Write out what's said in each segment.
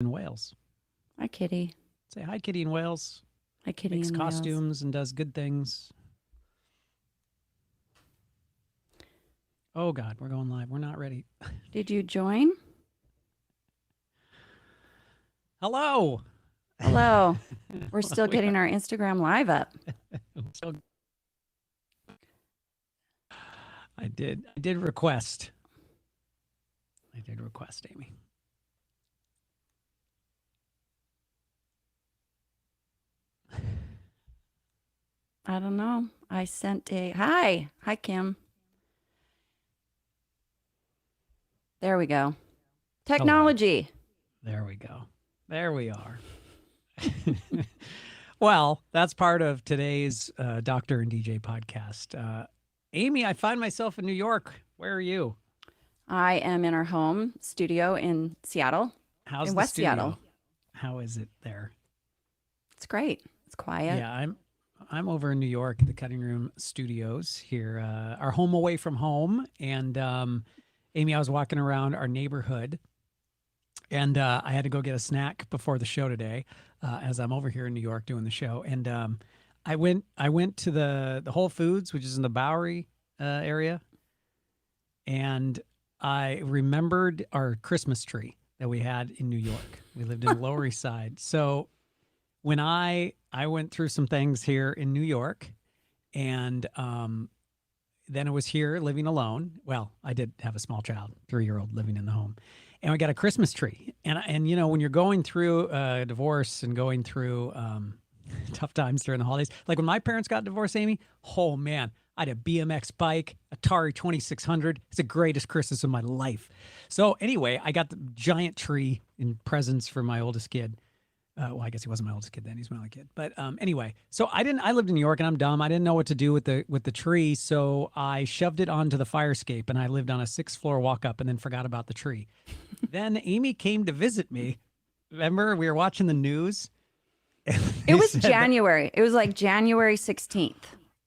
in Wales. Hi, Kitty. Say hi, Kitty in Wales. Hi, Kitty Makes in Wales. costumes and does good things. Oh God, we're going live. We're not ready. Did you join? Hello. Hello. We're Hello. still getting our Instagram live up. So I did request. I did request, Amy. I don't know. I sent a hi. Hi, Kim. There we go. Hello. Technology. There we go. There we are. Well, that's part of today's Doctor and DJ podcast. Amy, I find myself in New York. Where are you? I am in our home studio in Seattle, How's in the West Seattle. studio? How is it there? It's great. It's quiet. Yeah, I'm over in New York, the Cutting Room Studios here, our home away from home. And Amy, I was walking around our neighborhood, and I had to go get a snack before the show today, as I'm over here in New York doing the show. And I went to the Whole Foods, which is in the Bowery area, and I remembered our Christmas tree that we had in New York. We lived in the Lower East Side, so when I went through some things here in New York, and then I was here living alone. Well, I did have a small child, 3-year-old living in the home, and we got a Christmas tree. And you know, when you're going through a divorce and going through tough times during the holidays, like when my parents got divorced, Amy, oh man, I had a BMX bike, Atari 2600. It's the greatest Christmas of my life. So anyway, I got the giant tree in presents for my oldest kid. Well, I guess he wasn't my oldest kid then; he's my only kid. But anyway, so I didn't. I lived in New York, and I'm dumb. I didn't know what to do with the tree, so I shoved it onto the fire escape, and I lived on a 6th floor walk up, and then forgot about the tree. Then Amy came to visit me. Remember, we were watching the news, and It they was said that. January. It was like January 16th.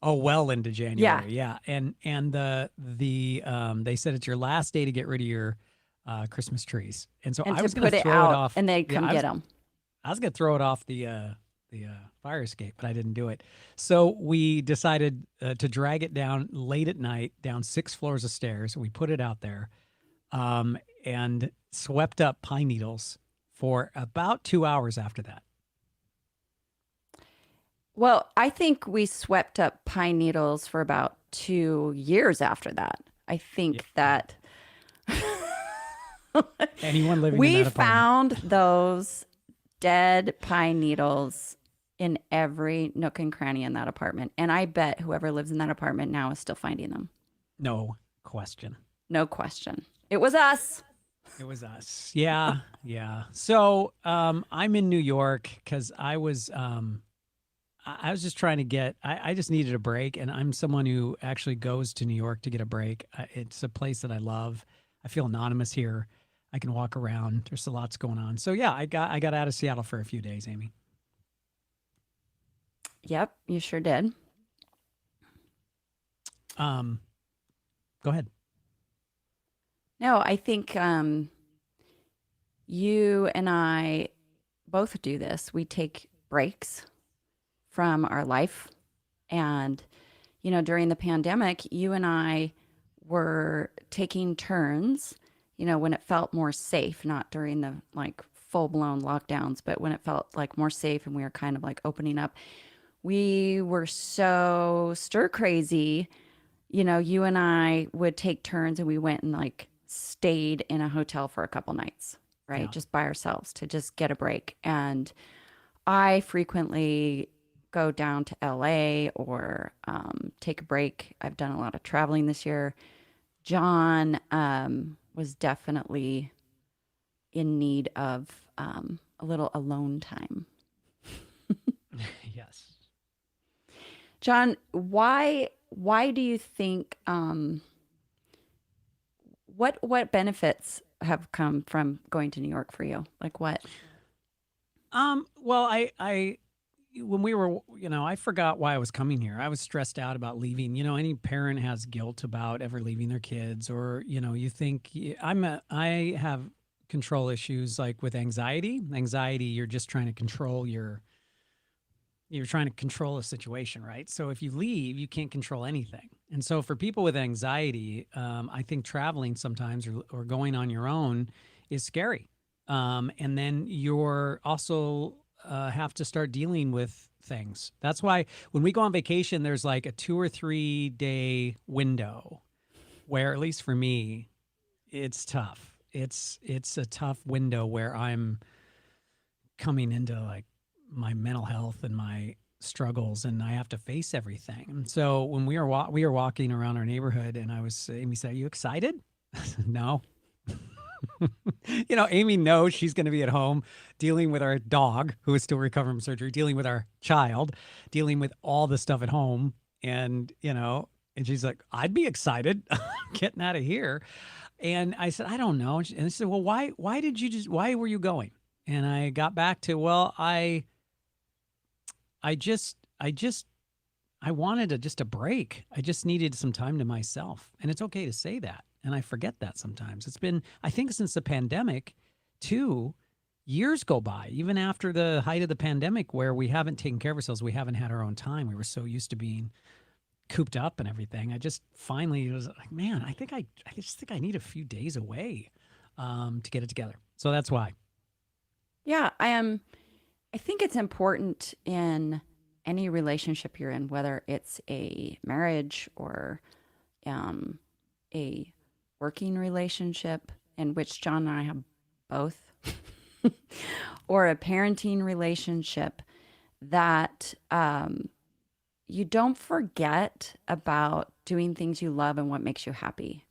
Oh, well into Yeah. January, yeah, and they said it's your last day to get rid of your Christmas trees, and so And I to was going to put it throw it out off. and they'd Yeah, come get them. I was gonna throw it off the fire escape, but I didn't do it. So we decided to drag it down late at night, down 6 floors of stairs. We put it out there, and swept up pine needles for about 2 hours after that. Well, I think we swept up pine needles for about 2 years after that. I Yeah, think yeah. that Anyone living in we that apartment? found those dead pine needles in every nook and cranny in that apartment. And I bet whoever lives in that apartment now is still finding them. No question. No question. It was us. It was us. Yeah, yeah. So I'm in New York because I was just trying to get, I just needed a break. And I'm someone who actually goes to New York to get a break. It's a place that I love. I feel anonymous here. I can walk around. There's a lots going on. So yeah, I got out of Seattle for a few days, Amy. Yep, you sure did. Um, Go ahead. No, I think you and I both do this. We take breaks from our life. And, during the pandemic, you and I were taking turns, when it felt more safe, not during the like full blown lockdowns, but when it felt like more safe and we were kind of like opening up. We were so stir crazy. You and I would take turns and we went and like stayed in a hotel for a couple nights, right? Yeah. Just by ourselves to just get a break. And I frequently go down to LA or take a break. I've done a lot of traveling this year. John was definitely in need of a little alone time. Yes. John, why do you think what benefits have come from going to New York for you? Like what? Well, when we were, I forgot why I was coming here. I was stressed out about leaving. Any parent has guilt about ever leaving their kids, or, you think I have control issues like with anxiety. Anxiety, you're just trying to control you're trying to control a situation, right? So if you leave, you can't control anything. And so for people with anxiety, I think traveling sometimes or going on your own is scary. And then you're also have to start dealing with things. That's why when we go on vacation, there's like a 2 or 3 day window where, at least for me, it's tough. It's a tough window where I'm coming into like my mental health and my struggles, and I have to face everything. And so when we were walking around our neighborhood, and Amy said, "Are you excited?" I said, "No." Amy knows she's going to be at home dealing with our dog who is still recovering from surgery, dealing with our child, dealing with all the stuff at home. And she's like, "I'd be excited getting out of here." And I said, "I don't know." And she said, "Well, why were you going?" And I got back to, well, I just, I just, I wanted just a break. I just needed some time to myself. And it's okay to say that. And I forget that sometimes. It's been, I think, since the pandemic, 2 years go by, even after the height of the pandemic, where we haven't taken care of ourselves. We haven't had our own time. We were so used to being cooped up and everything. I just finally was like, man, I just think I need a few days away to get it together. So that's why. Yeah, I am. I think it's important in any relationship you're in, whether it's a marriage or um, a working relationship, in which John and I have both, or a parenting relationship, that you don't forget about doing things you love and what makes you happy.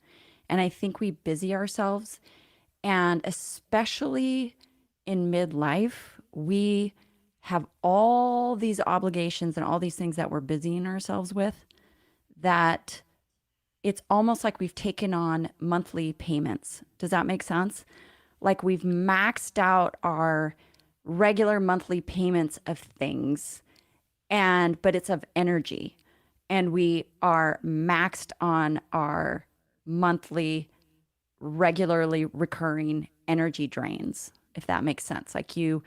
And I think we busy ourselves, and especially in midlife, we have all these obligations and all these things that we're busying ourselves with, that it's almost like we've taken on monthly payments. Does that make sense? Like we've maxed out our regular monthly payments of things, but it's of energy. And we are maxed on our monthly, regularly recurring energy drains, if that makes sense. Like you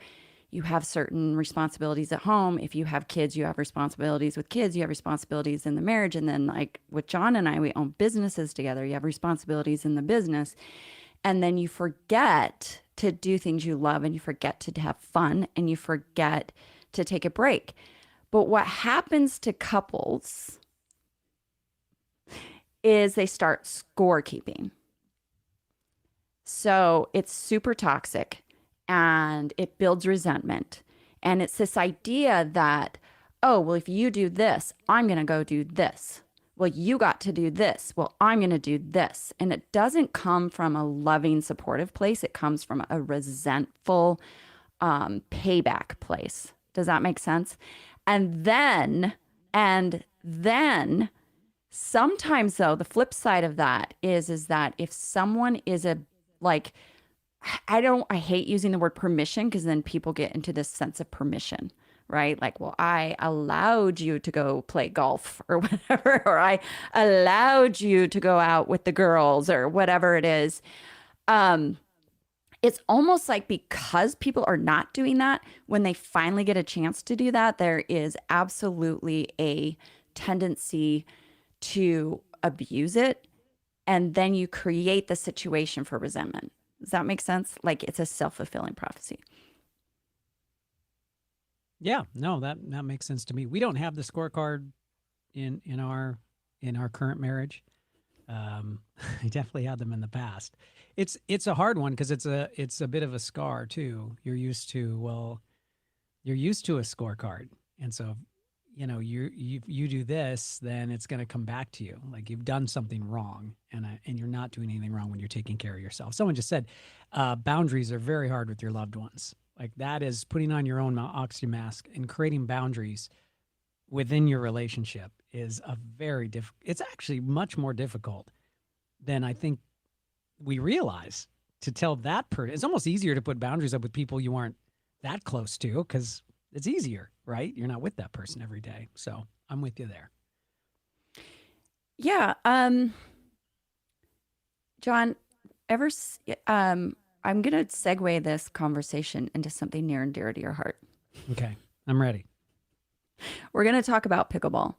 have certain responsibilities at home. If you have kids, you have responsibilities with kids, you have responsibilities in the marriage. And then, like with John and I, we own businesses together. You have responsibilities in the business. And then you forget to do things you love, and you forget to have fun, and you forget to take a break. But what happens to couples is they start scorekeeping. So it's super toxic, and it builds resentment. And it's this idea that, oh, well, if you do this, I'm going to go do this. Well, you got to do this. Well, I'm going to do this. And it doesn't come from a loving, supportive place. It comes from a resentful payback place. Does that make sense? And then sometimes, though, the flip side of that is that if someone is like, I hate using the word permission, because then people get into this sense of permission, right? Like, well, I allowed you to go play golf or whatever, or I allowed you to go out with the girls or whatever it is. It's almost like, because people are not doing that, when they finally get a chance to do that, there is absolutely a tendency to abuse it. And then you create the situation for resentment. Does that make sense? Like, it's a self-fulfilling prophecy. Yeah, no, that makes sense to me. We don't have the scorecard in our current marriage. I definitely had them in the past. It's a hard one because it's a bit of a scar too. You're used to a scorecard, and so you do this, then it's going to come back to you like you've done something wrong, and you're not doing anything wrong when you're taking care of yourself. Someone just said boundaries are very hard with your loved ones. Like, that is putting on your own oxygen mask, and creating boundaries within your relationship is a very difficult. It's actually much more difficult than I think we realize to tell that person. It's almost easier to put boundaries up with people you aren't that close to, because it's easier, right? You're not with that person every day. So I'm with you there. Yeah. John, ever, I'm going to segue this conversation into something near and dear to your heart. Okay, I'm ready. We're going to talk about pickleball.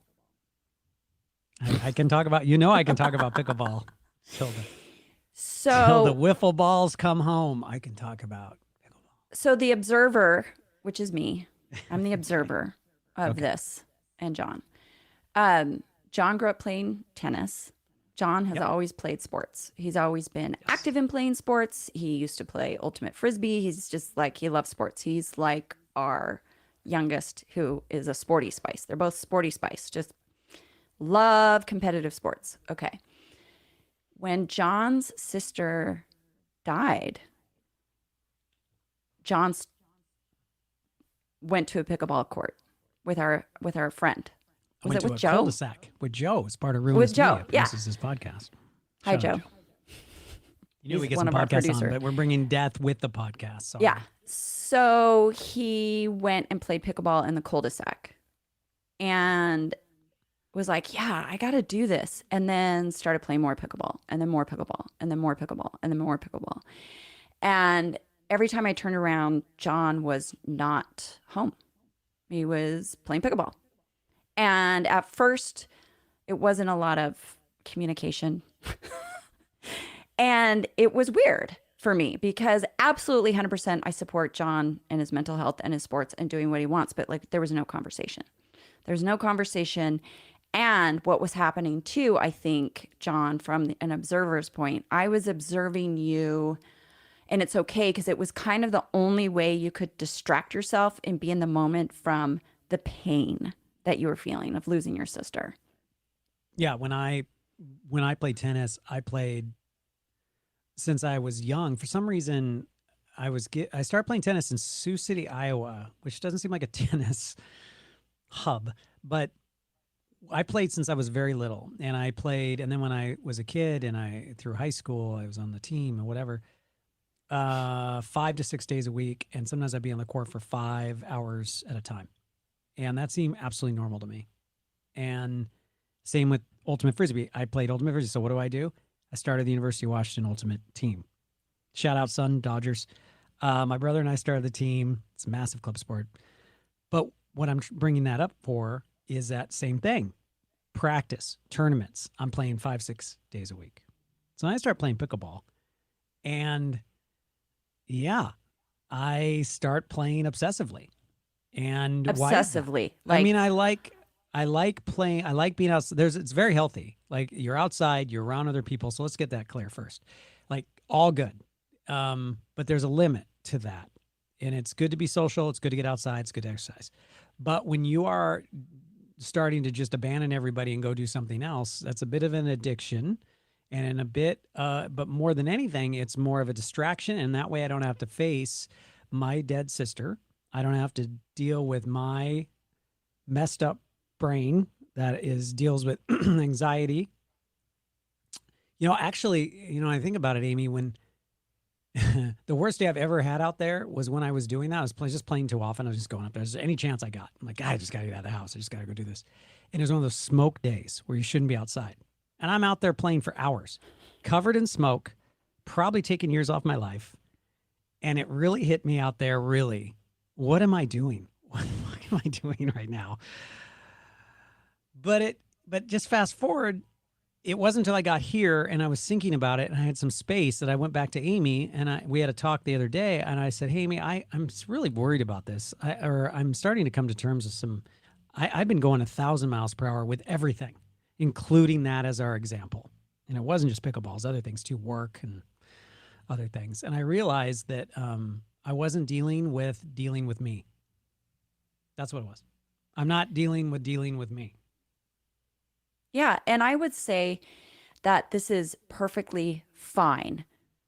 I can talk about, I can talk about pickleball. Till the So, wiffle balls come home, I can talk about pickleball. so the observer, which is me, I'm the observer of Okay. this, and John. John grew up playing tennis. John has Yep. always played sports. He's always been Yes. active in playing sports. He used to play ultimate frisbee. He's just like, he loves sports. He's like our youngest, who is a sporty spice. They're both sporty spice, just love competitive sports. Okay. When John's sister died, John went to a pickleball court with our friend. I Was went it to with a Joe? cul-de-sac with Joe as part of Ruinous With Joe, Media. yeah. Produces this podcast. Hi, Shout out, Joe. You knew we He's get one some of our podcasts on, producers. but we're bringing death with the podcast. Sorry. Yeah. So he went and played pickleball in the cul-de-sac and was like, yeah, I got to do this. And then started playing more pickleball and then more pickleball and then more pickleball and then more pickleball. And every time I turned around, John was not home. He was playing pickleball. And at first, it wasn't a lot of communication. And it was weird for me because absolutely 100% I support John and his mental health and his sports and doing what he wants. But like, there was no conversation. There's no conversation. And what was happening too, I think, John, from an observer's point, I was observing you, and it's okay because it was kind of the only way you could distract yourself and be in the moment from the pain that you were feeling of losing your sister. Yeah. When I played tennis, I played since I was young. For some reason, I started playing tennis in Sioux City, Iowa, which doesn't seem like a tennis hub, but I played since I was very little, and I played. And then when I was a kid and through high school, I was on the team or whatever, 5 to 6 days a week. And sometimes I'd be on the court for 5 hours at a time. And that seemed absolutely normal to me. And same with ultimate frisbee. I played ultimate frisbee. So what do? I started the University of Washington ultimate team. Shout out, Sun Dodgers. My brother and I started the team. It's a massive club sport. But what I'm bringing that up for is that same thing. Practice, tournaments. I'm playing 5, 6 days a week. So I start playing pickleball. And yeah, I start playing obsessively. And Obsessively. I mean, I like playing. I like being out. It's very healthy. Like, you're outside, you're around other people. So let's get that clear first. Like, all good. But there's a limit to that. And it's good to be social. It's good to get outside. It's good to exercise. But when you are starting to just abandon everybody and go do something else, that's a bit of an addiction. And in a bit, but more than anything, it's more of a distraction. And that way I don't have to face my dead sister. I don't have to deal with my messed up brain that deals with anxiety. Actually, I think about it, Amy, when the worst day I've ever had out there was when I was doing that. I was just playing too often. I was just going up there. There's any chance I got. I'm like, I just got to get out of the house. I just got to go do this. And it was one of those smoke days where you shouldn't be outside. And I'm out there playing for hours, covered in smoke, probably taking years off my life. And it really hit me out there, really. What am I doing? What am I doing right now? But just fast forward, it wasn't until I got here and I was thinking about it and I had some space that I went back to Amy and we had a talk the other day and I said, hey, Amy, I'm really worried about this. I'm starting to come to terms with I've been going 1,000 miles per hour with everything, including that as our example. And it wasn't just pickleballs, other things too, work and other things. And I realized that I wasn't dealing with me. That's what it was. I'm not dealing with me. Yeah. And I would say that this is perfectly fine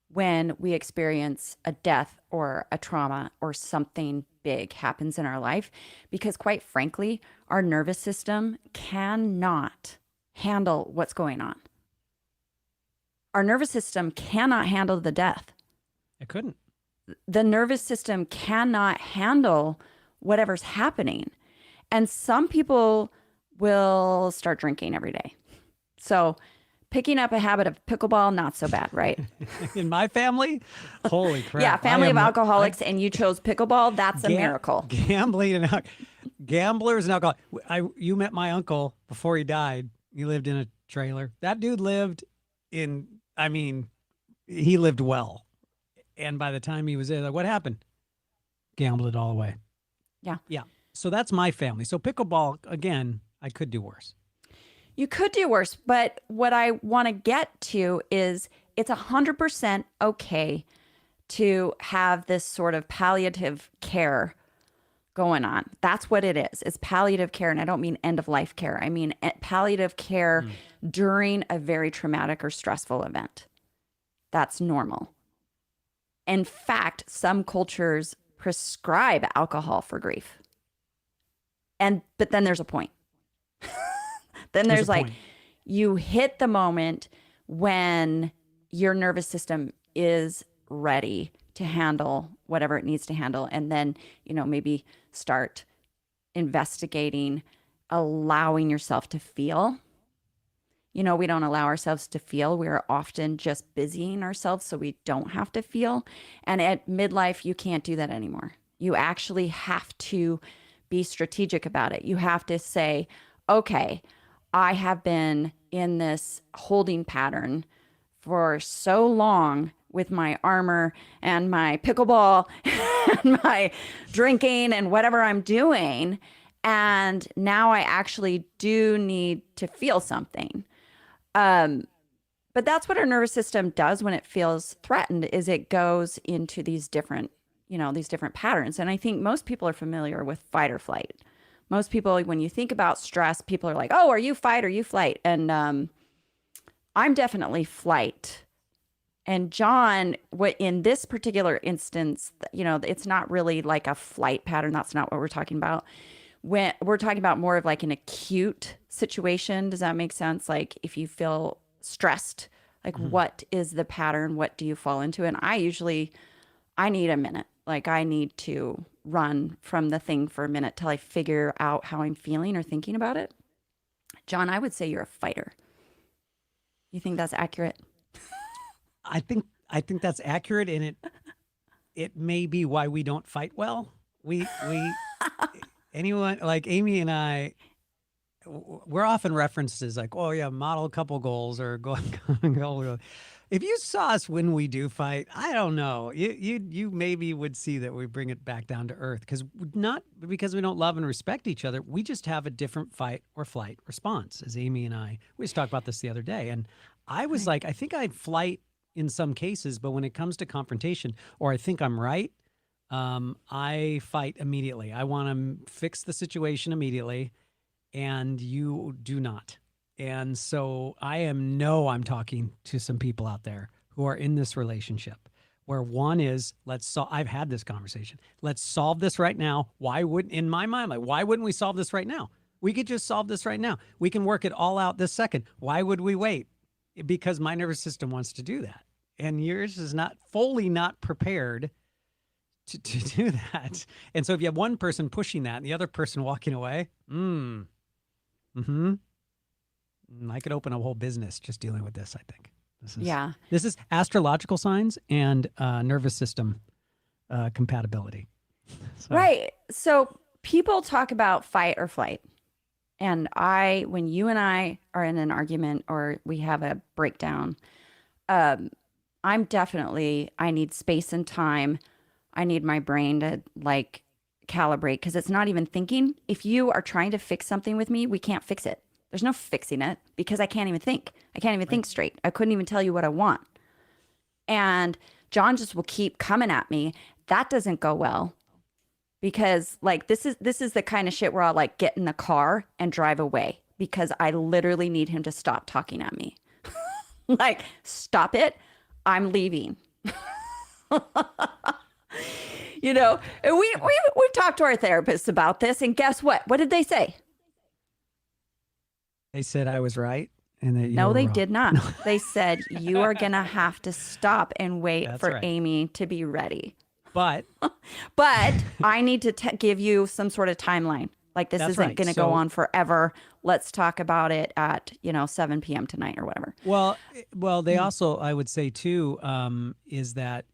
when we experience a death or a trauma or something big happens in our life, because quite frankly, our nervous system cannot handle what's going on. Our nervous system cannot handle the death. It couldn't. The nervous system cannot handle whatever's happening. And some people will start drinking every day. So Picking up a habit of pickleball, not so bad, right? In my family, holy Yeah, crap! family of I alcoholics, and you chose pickleball. That's a miracle. gambling and gamblers and alcohol. You met my uncle before he died. He lived in a trailer. That dude lived in. I mean, he lived well. And by the time he was there, like, what happened? Gambled it all away. Yeah. Yeah. So that's my family. So pickleball, again, I could do worse. You could do worse, but what I want to get to is it's 100% okay to have this sort of palliative care going on. That's what it is. It's palliative care. And I don't mean end of life care. I mean palliative care during a very traumatic or stressful event. That's normal. In fact, some cultures prescribe alcohol for grief. But then there's a point. Then there's like, you hit the moment when your nervous system is ready to handle whatever it needs to handle. And then, maybe start investigating, allowing yourself to feel. We don't allow ourselves to feel. We are often just busying ourselves so we don't have to feel. And at midlife, you can't do that anymore. You actually have to be strategic about it. You have to say, okay, I have been in this holding pattern for so long with my armor and my pickleball and my drinking and whatever I'm doing. And now I actually do need to feel something. But that's what our nervous system does when it feels threatened, is it goes into these different patterns. And I think most people are familiar with fight or flight. Most people, when you think about stress, people are like, oh, are you fight or you flight? And I'm definitely flight. And John, in this particular instance, it's not really like a flight pattern. That's not what we're talking about. When we're talking about more of like an acute situation. Does that make sense? Like if you feel stressed, like what is the pattern? What do you fall into? And I need a minute. Like I need to run from the thing for a minute till I figure out how I'm feeling or thinking about it. John, I would say you're a fighter. You think that's accurate? I think that's accurate, and it may be why we don't fight well. We anyone like Amy and I, we're often referenced as like, oh yeah, model couple goals or going. If you saw us when we do fight, I don't know. You maybe would see that we bring it back down to earth, not because we don't love and respect each other. We just have a different fight or flight response. As Amy and we just talked about this the other day, and I was like, I think I'd flight in some cases, but when it comes to confrontation, or I think I'm right, I fight immediately. I want to fix the situation immediately, and you do not. And so I'm talking to some people out there who are in this relationship where one is, I've had this conversation. Let's solve this right now. In my mind, like, why wouldn't we solve this right now? We could just solve this right now. We can work it all out this second. Why would we wait? Because my nervous system wants to do that. And yours is not prepared to do that. And so if you have one person pushing that and the other person walking away, I could open a whole business just dealing with this, I think. This is astrological signs and nervous system compatibility. So. Right. So people talk about fight or flight. And when you and I are in an argument or we have a breakdown, I need space and time. I need my brain to like calibrate, because it's not even thinking. If you are trying to fix something with me, we can't fix it. There's no fixing it because I can't even think. I can't even think straight. I couldn't even tell you what I want. And John just will keep coming at me. That doesn't go well, because like this is the kind of shit where I'll like get in the car and drive away because I literally need him to stop talking at me. Like, stop it. I'm leaving. And we've talked to our therapists about this, and guess what? What did they say? They said I was right, and that no, they wrong. did not. They said you are gonna have to stop and wait for right. Amy to be ready. But I need to give you some sort of timeline. Like this That's isn't right. going to go So on forever. Let's talk about it at, 7 p.m. tonight or whatever. well, they also, I would say too, is that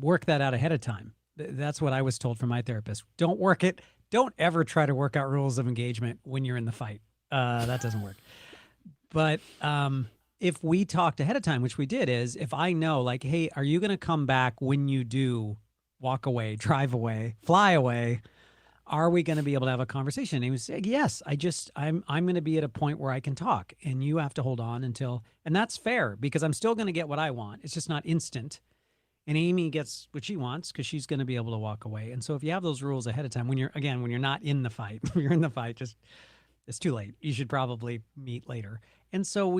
work that out ahead of time. That's what I was told from my therapist. Don't work it. Don't ever try to work out rules of engagement when you're in the fight. That doesn't work. But if we talked ahead of time, which we did, is if I know, like, hey, are you going to come back when you do walk away, drive away, fly away? Are we going to be able to have a conversation? And he was saying, yes, I'm going to be at a point where I can talk, and you have to hold on until, and that's fair because I'm still going to get what I want. It's just not instant. And Amy gets what she wants because she's going to be able to walk away. And so if you have those rules ahead of time, when you're not in the fight, when you're in the fight, just it's too late. You should probably meet later. And so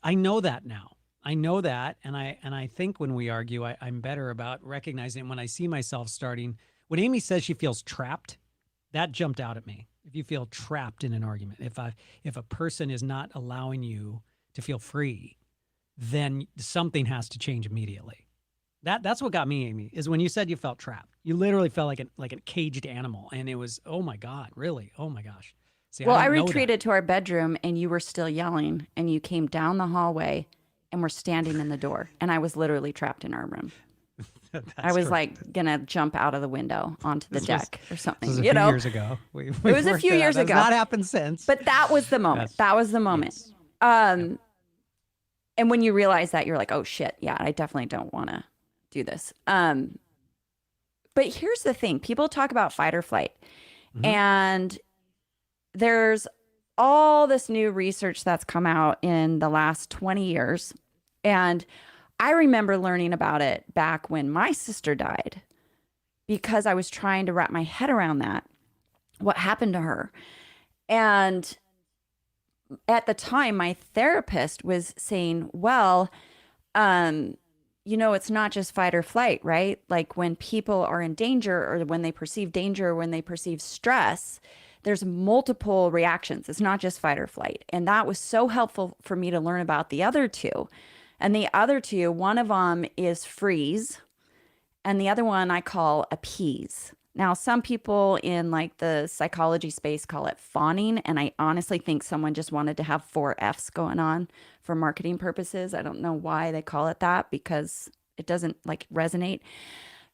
I know that now. I know that, and I think when we argue, I'm better about recognizing when I see myself starting. When Amy says she feels trapped, that jumped out at me. If you feel trapped in an argument, if a person is not allowing you to feel free, then something has to change immediately. That's what got me, Amy, is when you said you felt trapped. You literally felt like a caged animal, and it was, oh my God, really? Oh my gosh. See, I Well, I didn't know that. retreated to our bedroom and you were still yelling and you came down the hallway and were standing in the door and I was literally trapped in our room. I That's was correct. like gonna jump out of the window onto the This was deck or this was something, a you few know? years ago. It We've was a worked few that out. years That's ago, not happened since. but that was the moment. That's That was the moment. yes. Yep. Um, and when you realize that, you're like, oh shit, yeah, I definitely don't want to do this. But here's the thing: people talk about fight or flight, Hmm. and there's all this new research that's come out in the last 20 years. And I remember learning about it back when my sister died because I was trying to wrap my head around that, what happened to her. And at the time, my therapist was saying, well, um, it's not just fight or flight, right? Like when people are in danger or when they perceive danger, when they perceive stress, there's multiple reactions. It's not just fight or flight. And that was so helpful for me to learn about the other two. And the other two, one of them is freeze, and the other one I call appease. Now, some people in like the psychology space call it fawning, and I honestly think someone just wanted to have four F's going on for marketing purposes. I don't know why they call it that because it doesn't like resonate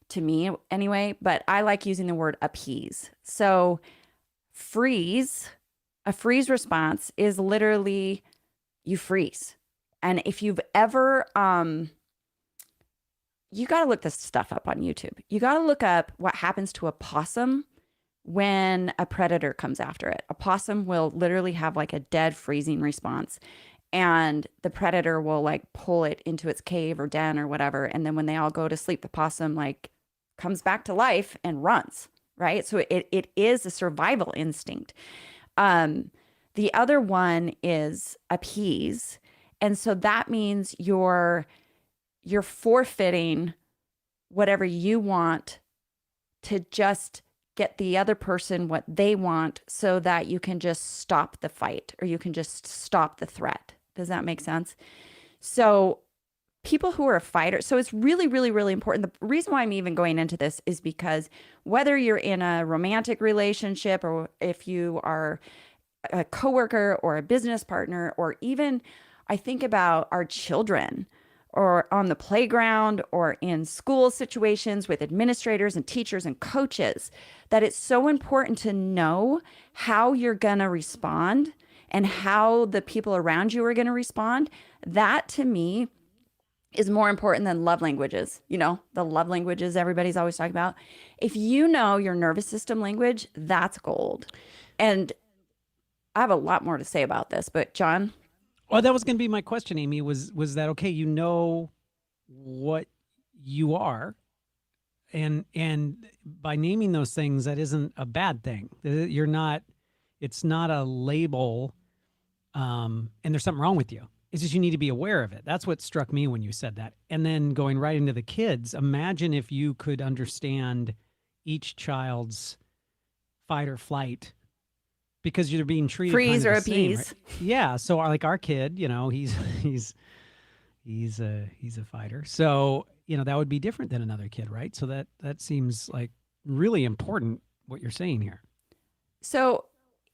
to me anyway, but I like using the word appease. So, freeze, a freeze response is literally you freeze. And if you've ever you got to look this stuff up on YouTube. You got to look up what happens to a possum when a predator comes after it. A possum will literally have like a dead freezing response, and the predator will like pull it into its cave or den or whatever. And then when they all go to sleep, the possum like comes back to life and runs, right? So it is a survival instinct. Um, the other one is appease. And so that means you're forfeiting whatever you want to just get the other person what they want so that you can just stop the fight or you can just stop the threat. Does that make sense? So people who are fighters, so it's really, really, really important. The reason why I'm even going into this is because whether you're in a romantic relationship or if you are a coworker or a business partner, or even I think about our children or on the playground or in school situations with administrators and teachers and coaches, that it's so important to know how you're going to respond and how the people around you are going to respond. That to me is more important than love languages. The love languages everybody's always talking about. If you know your nervous system language, that's gold. And I have a lot more to say about this, but John. Well, that was going to be my question, Amy. Was that okay? You know what you are, and by naming those things, that isn't a bad thing. You're not. It's not a label, and there's something wrong with you. It's just you need to be aware of it. That's what struck me when you said that. And then going right into the kids, imagine if you could understand each child's fight or flight because you're being treated kind Freeze of or the same, right? appease. Yeah. So like our kid, he's he's a fighter. So, that would be different than another kid, right? So that seems like really important what you're saying here. So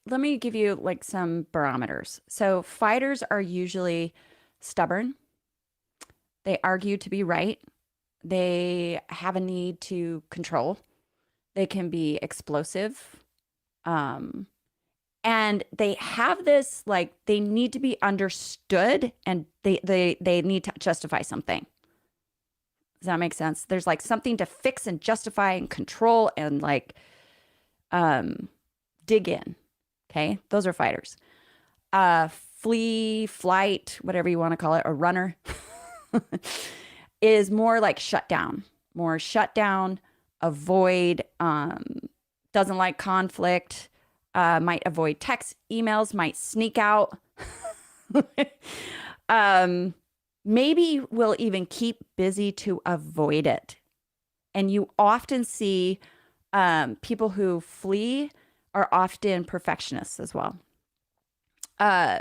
let me give you like some barometers. So fighters are usually stubborn. They argue to be right. They have a need to control. They can be explosive. Um, and they have this like they need to be understood and they need to justify something. Does that make sense? There's like something to fix and justify and control and like um dig in. Okay? Those are fighters. Flee, flight, whatever you want to call it, a runner is more like shut down. More shut down, avoid, doesn't like conflict, might avoid text, emails, might sneak out. um, maybe will even keep busy to avoid it. And you often see people who flee are often perfectionists as well.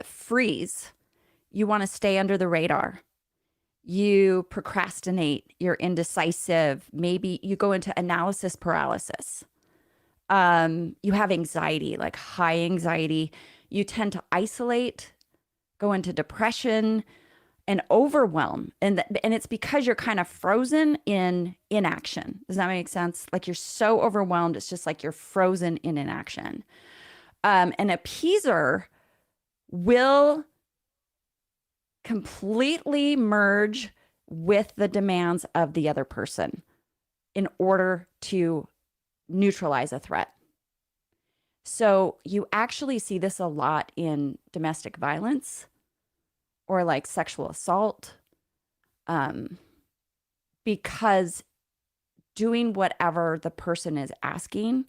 Freeze, you want to stay under the radar. You procrastinate, you're indecisive. Maybe you go into analysis paralysis. You have anxiety, like high anxiety. You tend to isolate, go into depression and overwhelm. And it's because you're kind of frozen in inaction. Does that make sense? Like you're so overwhelmed, it's just like you're frozen in inaction. An appeaser will completely merge with the demands of the other person in order to neutralize a threat. So you actually see this a lot in domestic violence or like sexual assault, because doing whatever the person is asking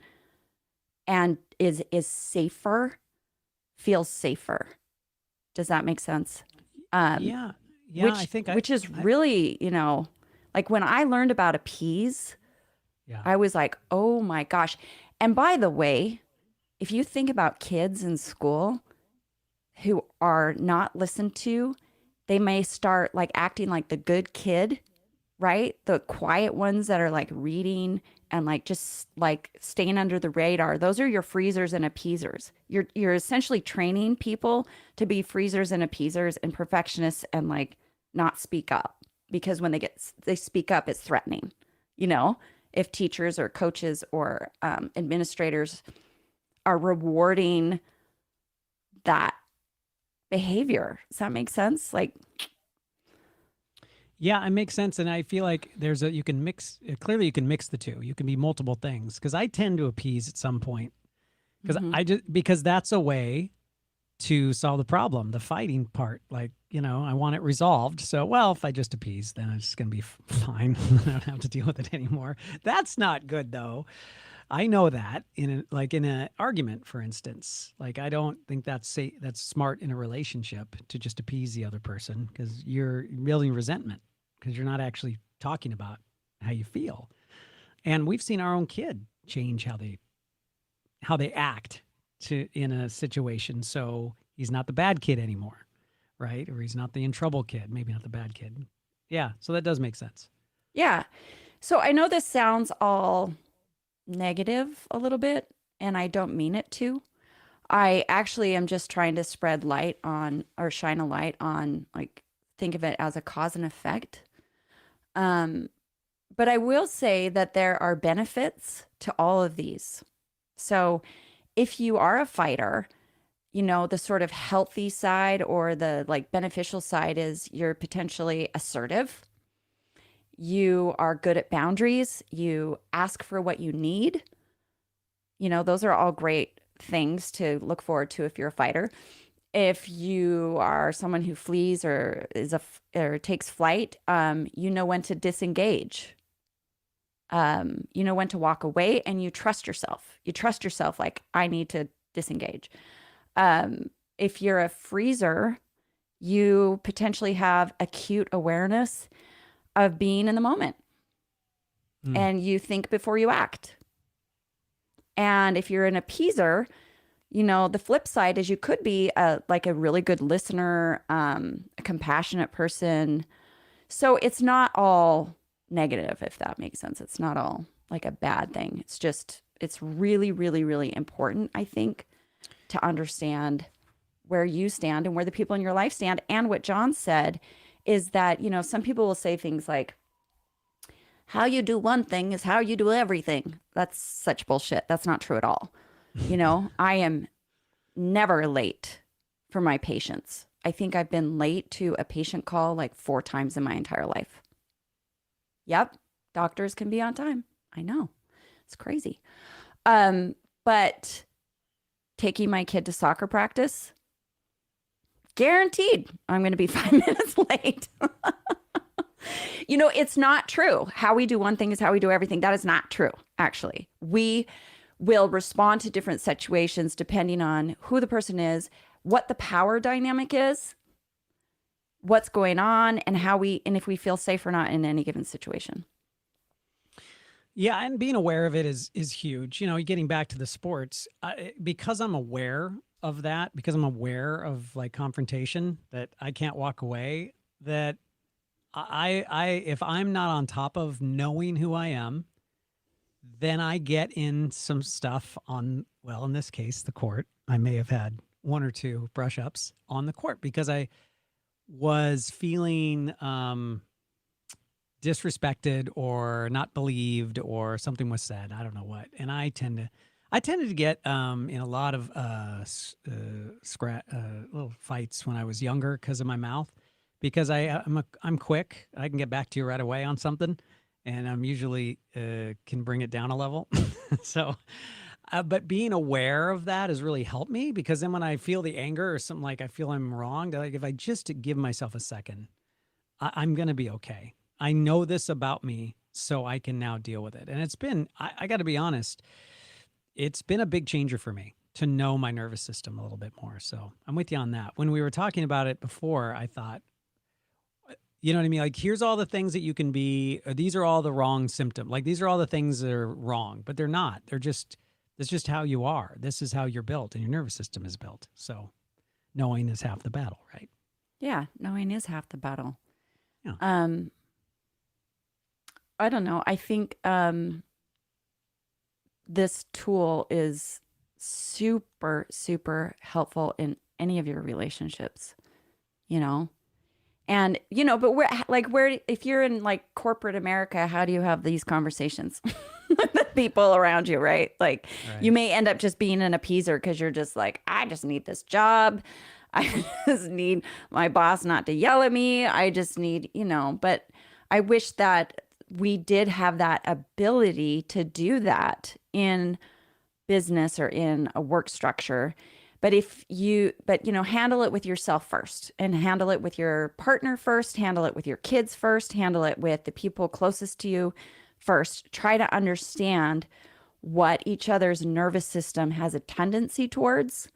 and is safer feels safer. Does that make sense? Yeah. Yeah. Which I think which is I really, like when I learned about appease, yeah. I was like, oh my gosh. And by the way, if you think about kids in school who are not listened to, they may start like acting like the good kid, right? The quiet ones that are like reading and like just like staying under the radar. Those are your freezers and appeasers. You're essentially training people to be freezers and appeasers and perfectionists and like not speak up because when they speak up, it's threatening. You know, if teachers or coaches or administrators are rewarding that behavior. Does that make sense? Like, Yeah, it makes sense. And I feel like you can mix, clearly you can mix the two. You can be multiple things because I tend to appease at some point mhm. because that's a way to solve the problem, the fighting part. Like, I want it resolved. So, well, if I just appease, then it's going to be fine. I don't have to deal with it anymore. That's not good though. I know that in an argument, for instance, like I don't think that's smart in a relationship to just appease the other person because you're building resentment because you're not actually talking about how you feel. And we've seen our own kid change how they act to in a situation. So he's not the bad kid anymore, right? Or he's not the in trouble kid, maybe not the bad kid. Yeah, so that does make sense. Yeah. So I know this sounds all negative a little bit, and I don't mean it to. I actually am just trying to spread light on or shine a light on, like, think of it as a cause and effect. Um, but I will say that there are benefits to all of these. So if you are a fighter, the sort of healthy side or the like beneficial side is you're potentially assertive. You are good at boundaries. You ask for what you need. Those are all great things to look forward to if you're a fighter. If you are someone who flees or or takes flight, you know when to disengage. You know when to walk away, and you trust yourself. You trust yourself, like I need to disengage. If you're a freezer, you potentially have acute awareness of being in the moment, Mm. and you think before you act. And if you're an appeaser, the flip side is you could be like a really good listener, a compassionate person. So it's not all negative, if that makes sense. It's not all like a bad thing. It's really, really, really important, I think, to understand where you stand and where the people in your life stand. And what John said is that, some people will say things like, how you do one thing is how you do everything. That's such bullshit. That's not true at all. I am never late for my patients. I think I've been late to a patient call like 4 times in my entire life. Yep, doctors can be on time. I know. It's crazy. But taking my kid to soccer practice, guaranteed I'm going to be 5 minutes late. It's not true. How we do one thing is how we do everything. That is not true, actually. We will respond to different situations depending on who the person is, what the power dynamic is, what's going on, and if we feel safe or not in any given situation. Yeah, and being aware of it is huge. Getting back to the sports, because I'm aware of that, because I'm aware of like confrontation, that I can't walk away. That I if I'm not on top of knowing who I am, then I get in some stuff on, well, in this case, the court. I may have had 1 or 2 brush ups on the court because I was feeling disrespected or not believed, or something was said. I don't know what. And I tended to get in a lot of little fights when I was younger because of my mouth, because I'm quick. I can get back to you right away on something, and I'm usually can bring it down a level. So, but being aware of that has really helped me, because then when I feel the anger or something, like I feel I'm wrong, like if I just give myself a second, I'm going to be okay. I know this about me, so I can now deal with it. And it's been, I got to be honest, it's been a big changer for me to know my nervous system a little bit more. So I'm with you on that. When we were talking about it before, I thought, you know what I mean? Like, here's all the things that you can be, these are all the wrong symptoms. Like, these are all the things that are wrong, but they're not. It's just how you are. This is how you're built, and your nervous system is built. So knowing is half the battle, right? Yeah, knowing is half the battle. Yeah. I don't know. I think this tool is super, super helpful in any of your relationships, And, but if you're in like corporate America, how do you have these conversations with the people around you, right? Like, Right. you may end up just being an appeaser because you're just like, I just need this job. I just need my boss not to yell at me. I just need, but I wish that we did have that ability to do that in business or in a work structure. But handle it with yourself first, and handle it with your partner first, handle it with your kids first, handle it with the people closest to you first. Try to understand what each other's nervous system has a tendency towards,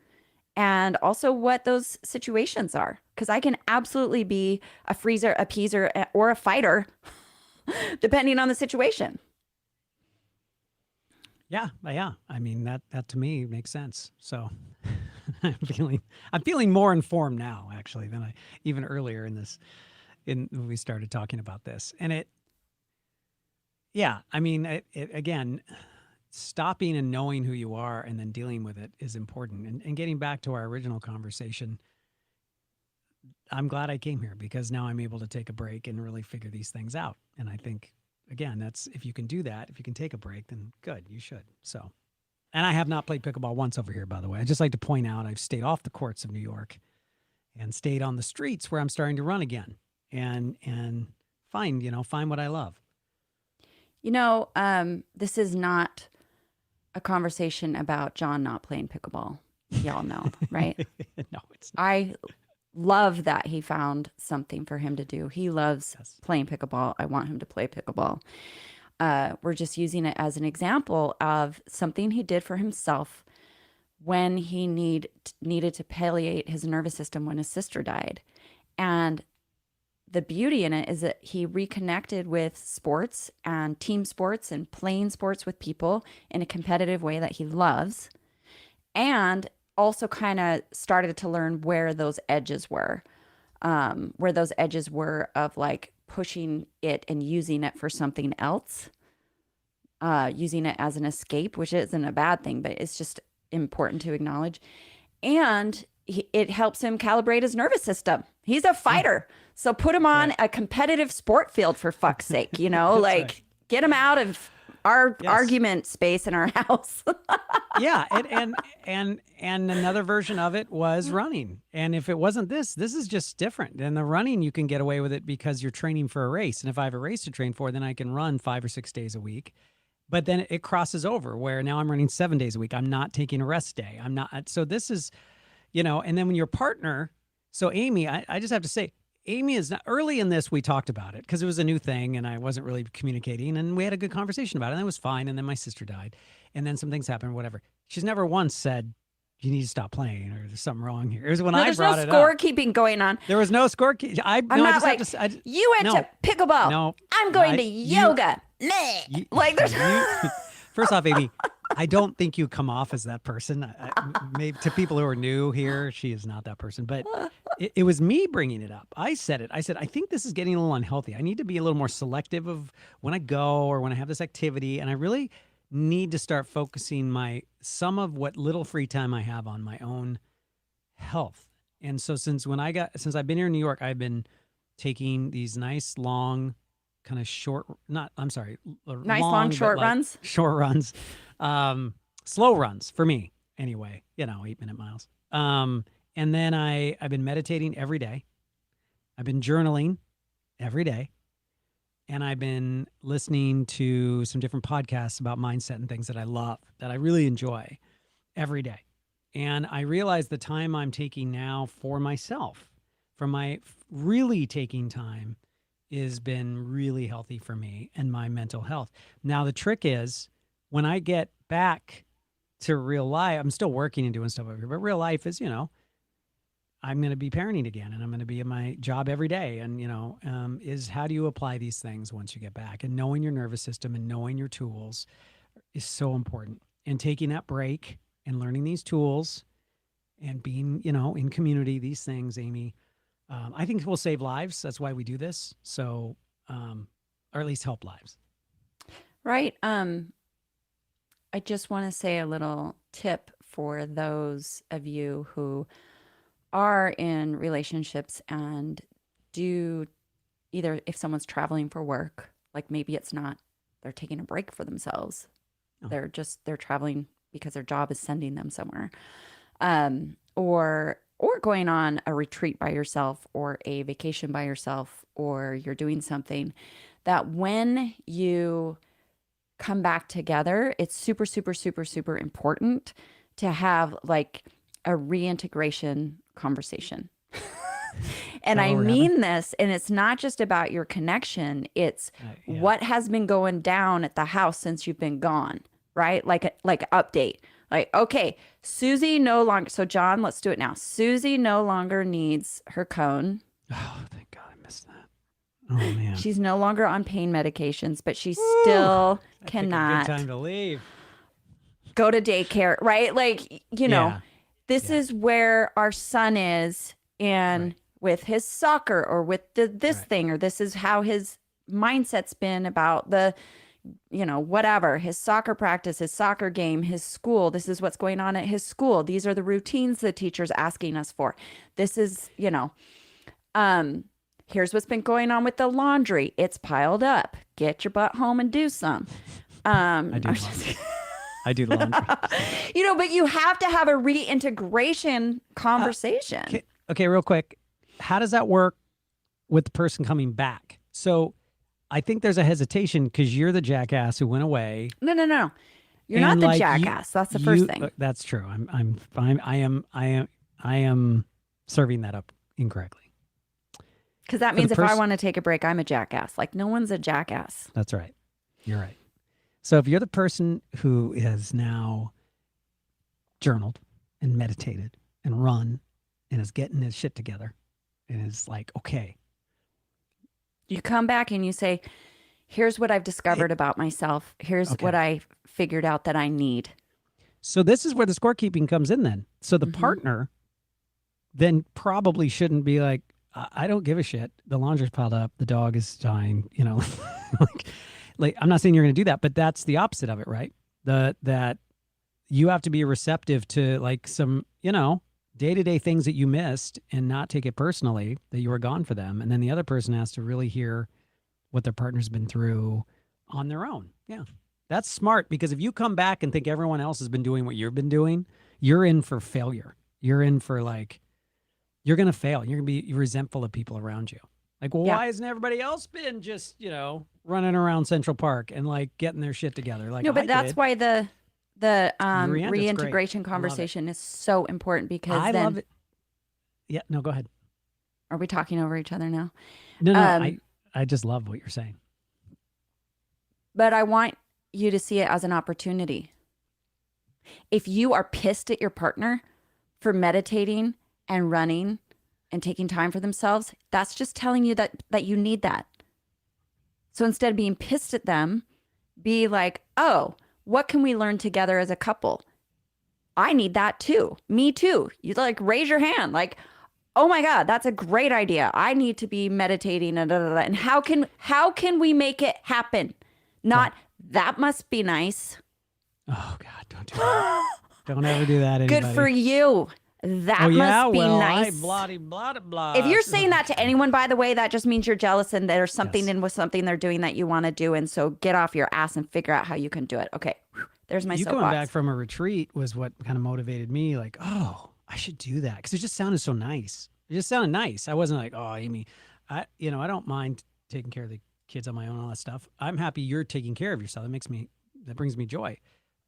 and also what those situations are. Because I can absolutely be a freezer, a appeaser, or a fighter, depending on the situation. Yeah. I mean, that to me makes sense. So I'm feeling more informed now, actually, than I even earlier when we started talking about this. And I mean, again, stopping and knowing who you are and then dealing with it is important. And getting back to our original conversation, I'm glad I came here, because now I'm able to take a break and really figure these things out. And I think, again, that's, if you can do that, if you can take a break, then good, you should. So, and I have not played pickleball once over here, by the way. I just like to point out, I've stayed off the courts of New York and stayed on the streets where I'm starting to run again, and find what I love. This is not a conversation about John not playing pickleball. Y'all know, right? No, it's not. I love that he found something for him to do. He loves playing pickleball. I want him to play pickleball. We're just using it as an example of something he did for himself when he needed to palliate his nervous system when his sister died. And the beauty in it is that he reconnected with sports and team sports and playing sports with people in a competitive way that he loves, and also kind of started to learn where those edges were of like pushing it and using it for something else, using it as an escape, which isn't a bad thing, but it's just important to acknowledge. and it helps him calibrate his nervous system. He's a Yeah, fighter. So put him that's on right. a competitive sport field for fuck's sake, That's right. like get him out of our Yes. argument space in our house. Yeah, and another version of it was running. And if it wasn't this is just different. And the running you can get away with it because you're training for a race. And if I have a race to train for, then I can run 5 or 6 days a week. But then it crosses over where now I'm running 7 days a week. I'm not taking a rest day. I'm not. So this is, and then when your partner, so Amy, I just have to say, Amy is not early in this. We talked about it because it was a new thing and I wasn't really communicating. And we had a good conversation about it. And it was fine. And then my sister died. And then some things happened, whatever. She's never once said, you need to stop playing or there's something wrong here. It was when No, I there's no brought it up. scorekeeping going on. There was no score. I'm I not just have like, to say, you went no, to pickleball. no, I'm going to you, yoga. Meh. you, Like there's first off, Amy, I don't think you come off as that person. Maybe to people who are new here, she is not that person. But it was me bringing it up. I said it. I said, I think this is getting a little unhealthy. I need to be a little more selective of when I go or when I have this activity. And I really need to start focusing some of what little free time I have on my own health. And so since I've been here in New York, I've been taking these nice long kind of short, not, I'm sorry, nice long short runs. Short runs, slow runs for me anyway, 8-minute miles. And then I've been meditating every day. I've been journaling every day. And I've been listening to some different podcasts about mindset and things that I love, that I really enjoy every day. And I realize the time I'm taking now for myself, for my really taking time, has been really healthy for me and my mental health. Now, the trick is when I get back to real life, I'm still working and doing stuff over here, but real life is, I'm going to be parenting again and I'm going to be in my job every day. And, is how do you apply these things once you get back? And knowing your nervous system and knowing your tools is so important. And taking that break and learning these tools and being, in community, these things, Amy, I think will save lives. That's why we do this. So, or at least help lives. Right. I just want to say a little tip for those of you who are in relationships and do either if someone's traveling for work, like maybe it's not, they're taking a break for themselves. Oh. They're traveling because their job is sending them somewhere. Or going on a retreat by yourself or a vacation by yourself, or you're doing something that when you come back together, it's super, super, super, super important to have like a reintegration conversation. And I mean this, and it's not just about your connection. It's what has been going down at the house since you've been gone, right? Like an update. Like, okay, Susie no longer, so John, let's do it now. Susie no longer needs her cone. Oh, thank God I missed that. Oh, man. She's no longer on pain medications, but she still cannot. Good time to leave. Go to daycare, right? Like, this is where our son is and with his soccer or with this thing, or this is how his mindset's been about the, whatever, his soccer practice, his soccer game, his school. This is what's going on at his school. These are the routines the teacher's asking us for. This is, here's what's been going on with the laundry. It's piled up. Get your butt home and do some. I do laundry. But you have to have a reintegration conversation. Okay, real quick. How does that work with the person coming back? So I think there's a hesitation because you're the jackass who went away. No. You're not the jackass. That's the first thing. That's true. I'm fine. I am serving that up incorrectly. Because that means if I want to take a break, I'm a jackass. Like no one's a jackass. That's right. You're right. So if you're the person who has now journaled and meditated and run and is getting his shit together and is like, okay. You come back and you say, here's what I've discovered about myself. Here's what I figured out that I need. So this is where the scorekeeping comes in then. So the partner then probably shouldn't be like, I don't give a shit. The laundry's piled up. The dog is dying. Like I'm not saying you're going to do that, but that's the opposite of it, right? That you have to be receptive to like some, day-to-day things that you missed and not take it personally that you were gone for them. And then the other person has to really hear what their partner's been through on their own. Yeah. That's smart, because if you come back and think everyone else has been doing what you've been doing, you're in for failure. You're in for like, you're going to fail. You're going to be resentful of people around you. Like, well, Yeah. why hasn't everybody else been just, running around Central Park and like getting their shit together? Like No, but I that's did. why the It's great. reintegration I love it. conversation is so important, because I love then it. Yeah. No, go ahead. are we talking over each other now? No. Um, I just love what you're saying. but I want you to see it as an opportunity. If you are pissed at your partner for meditating and running and taking time for themselves, that's just telling you that you need that. So instead of being pissed at them, be like, oh, what can we learn together as a couple? I need that too. Me too. You like raise your hand. Like, oh my God, that's a great idea. I need to be meditating and And how can we make it happen? Not that must be nice. Oh God, don't do that. Don't ever do that, Good for anybody. you. Oh That yeah, must be well, I nice. blah blah blah. If you're Oh saying that to God. anyone, by the way, that just means you're jealous and there's something Yes. in with something they're doing that you want to do. And so get off your ass and figure out how you can do it. Okay. There's my You coming back soapbox. from a retreat was what kind of motivated me. Like, oh, I should do that, because it just sounded so nice. It just sounded nice. I wasn't like, oh, Amy, I don't mind taking care of the kids on my own, all that stuff. I'm happy you're taking care of yourself. That brings me joy.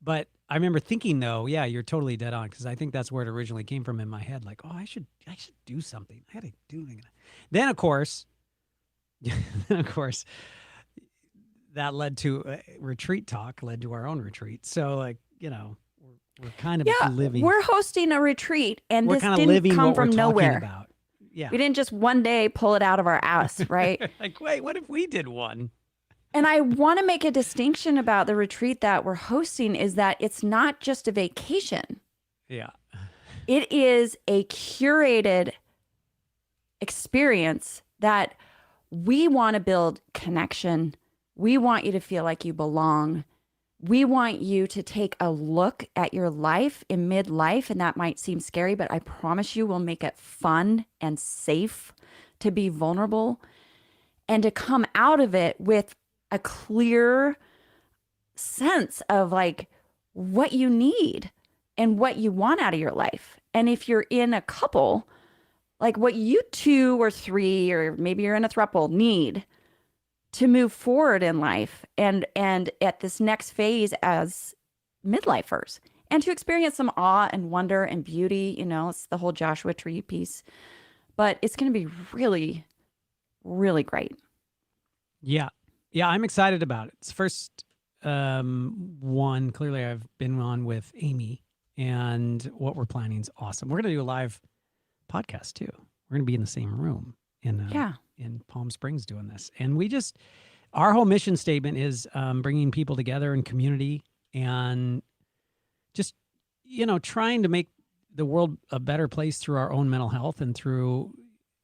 But I remember thinking, though, yeah, you're totally dead on, because I think that's where it originally came from in my head. Like, oh, I should do something. I had to do it. Then, of course, then of course, that led to retreat talk, led to our own retreat. So, like, we're kind of Yeah. living, We're hosting a retreat and we're this kind of didn't living come what we're from talking nowhere. about. Yeah. We didn't just one day pull it out of our ass, right? Like, wait, what if we did one? And I want to make a distinction about the retreat that we're hosting is that it's not just a vacation. Yeah. It is a curated experience that we want to build connection. We want you to feel like you belong. We want you to take a look at your life in midlife, and that might seem scary, but I promise you we'll make it fun and safe to be vulnerable and to come out of it with a clear sense of like what you need and what you want out of your life. And if you're in a couple, like what you two or three, or maybe you're in a throuple, need to move forward in life and at this next phase as midlifers, and to experience some awe and wonder and beauty. It's the whole Joshua Tree piece, but it's going to be really, really great. Yeah. Yeah. I'm excited about it. It's first one. Clearly, I've been on with Amy, and what we're planning is awesome. We're going to do a live podcast too. We're going to be in the same room in Palm Springs doing this. And our whole mission statement is bringing people together in community, and just, trying to make the world a better place through our own mental health, and through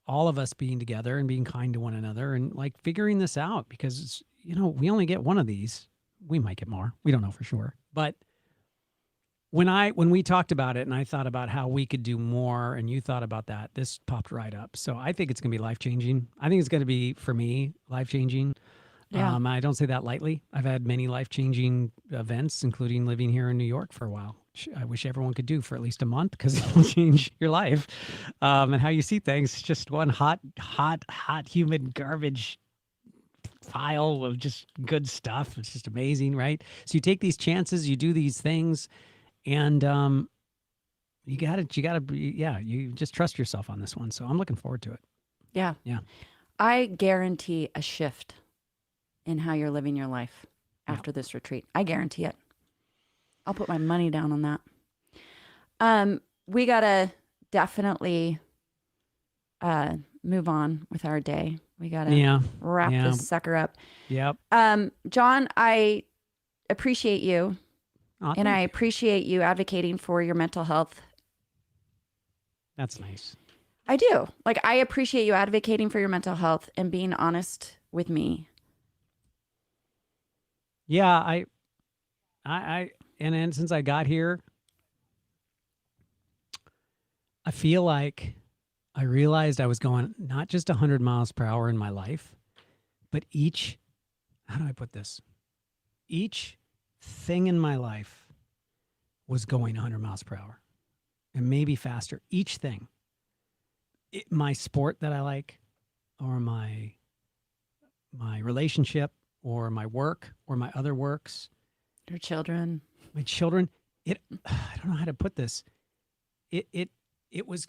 all of us being together and being kind to one another, and like figuring this out, because, we only get one of these. We might get more. We don't know for sure. But when we talked about it, and I thought about how we could do more, and you thought about that, this popped right up. So I think it's going to be life-changing. I think it's going to be, for me, life-changing. Yeah. I don't say that lightly. I've had many life-changing events, including living here in New York for a while. I wish everyone could do for at least a month, because it'll change your life, and how you see things. Just one hot, humid garbage pile of just good stuff. It's just amazing, right? So you take these chances, you do these things, and you gotta be, yeah, you just trust yourself on this one. So I'm looking forward to it. Yeah. Yeah. I guarantee a shift in how you're living your life after this retreat. I guarantee it. I'll put my money down on that. We gotta definitely move on with our day. We gotta wrap this sucker up. Yep. John, I appreciate you. Aw, And I thank you. appreciate you advocating for your mental health. That's nice. I do. Like, I appreciate you advocating for your mental health and being honest with me. Yeah, and then since I got here, I feel like I realized I was going not just 100 miles per hour in my life, but how do I put this? Each thing in my life was going 100 miles per hour and maybe faster. Each thing, my sport that I like, or my relationship, or my work, or my other works, Your children. my children. I don't know how to put this. It it it was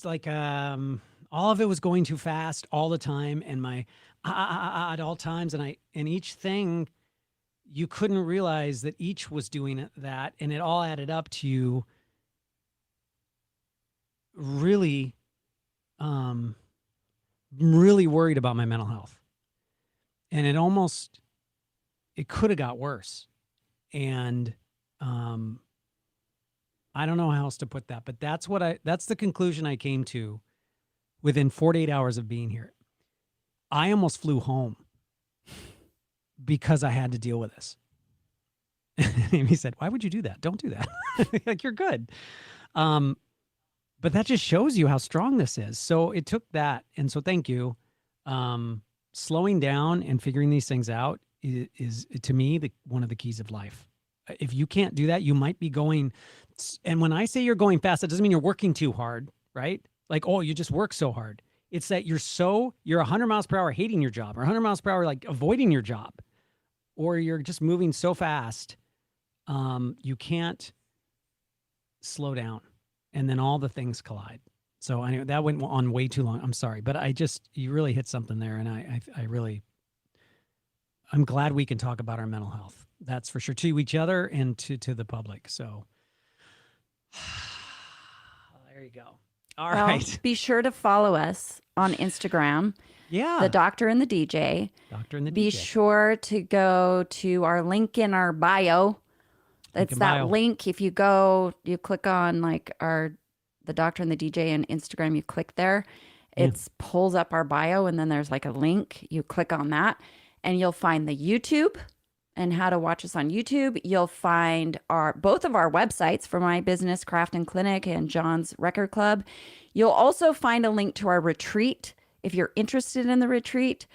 like all of it was going too fast all the time, and my at all times, and each thing you couldn't realize that each was doing that, and it all added up to you really really worried about my mental health, and it could have got worse, and I don't know how else to put that, but that's the conclusion I came to within 48 hours of being here. I almost flew home because I had to deal with this. And he said, "Why would you do that? Don't do that. Like, you're good." But that just shows you how strong this is. So it took that. And so thank you. Slowing down and figuring these things out is to me, one of the keys of life. If you can't do that, you might be going. And when I say you're going fast, that doesn't mean you're working too hard, right? Like, oh, you just work so hard. It's that you're 100 miles per hour hating your job, or 100 miles per hour like avoiding your job, or you're just moving so fast, you can't slow down, and then all the things collide. So anyway, that went on way too long. I'm sorry, but you really hit something there, and I'm glad we can talk about our mental health. That's for sure, to each other and to the public. So there you go. All right. Be sure to follow us on Instagram. Yeah. The Doctor and the DJ. Doctor and the DJ. Be sure to go to our link in our bio. It's that link. If you click on like the Doctor and the DJ on Instagram, you click there. It pulls up our bio, and then there's like a link. You click on that, and you'll find the YouTube and how to watch us on YouTube. You'll find both of our websites for my business, Craft and Clinic, and John's Record Club. You'll also find a link to our retreat if you're interested in the retreat.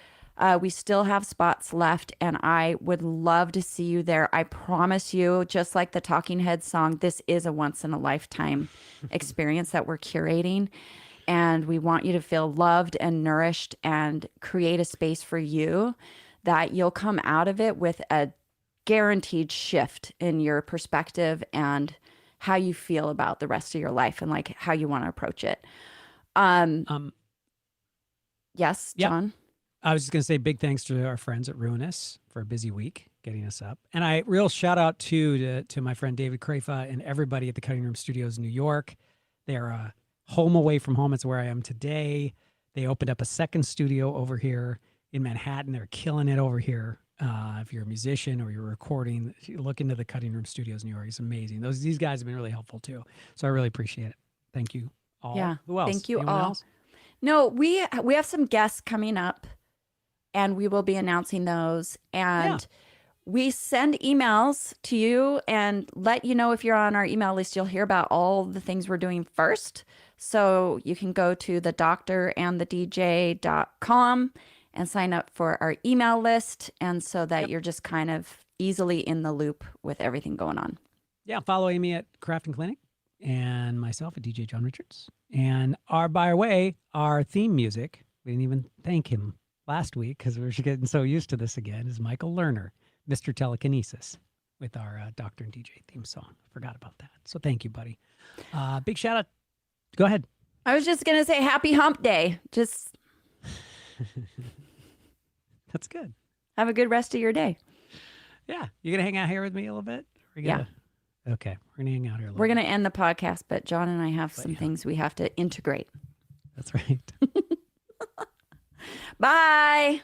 We still have spots left, and I would love to see you there. I promise you, just like the Talking Heads song, this is a once-in-a-lifetime experience that we're curating, and we want you to feel loved and nourished and create a space for you that you'll come out of it with a guaranteed shift in your perspective and how you feel about the rest of your life and like how you want to approach it. Yes, John? I was just going to say big thanks to our friends at Ruinous for a busy week getting us up. And real shout out to my friend David Crafa and everybody at the Cutting Room Studios in New York. They're home away from home. It's where I am today. They opened up a second studio over here in Manhattan. They're killing it over here. If you're a musician or you're recording, look into the Cutting Room Studios in New York. It's amazing. These guys have been really helpful too. So I really appreciate it. Thank you all. Yeah. Who else? Thank you Anyone all. else? No, we have some guests coming up, and we will be announcing those. And we send emails to you and let you know if you're on our email list. You'll hear about all the things we're doing first. So you can go to thedoctorandthedj.com and sign up for our email list, and so that you're just kind of easily in the loop with everything going on. Yeah, follow Amy at Craft and Clinic and myself at DJ John Richards. And by our way, our theme music, we didn't even thank him last week because we're getting so used to this again, is Michael Lerner, Mr. Telekinesis, with our Doctor and DJ theme song. Forgot about that. So thank you, buddy. Big shout out. Go ahead. I was just going to say happy hump day. Just That's good. have a good rest of your day. Yeah. You going to hang out here with me a little bit? Yeah. Okay. We're going to hang out here a little We're bit. going to end the podcast, but John and I have some things we have to integrate. That's right. Bye.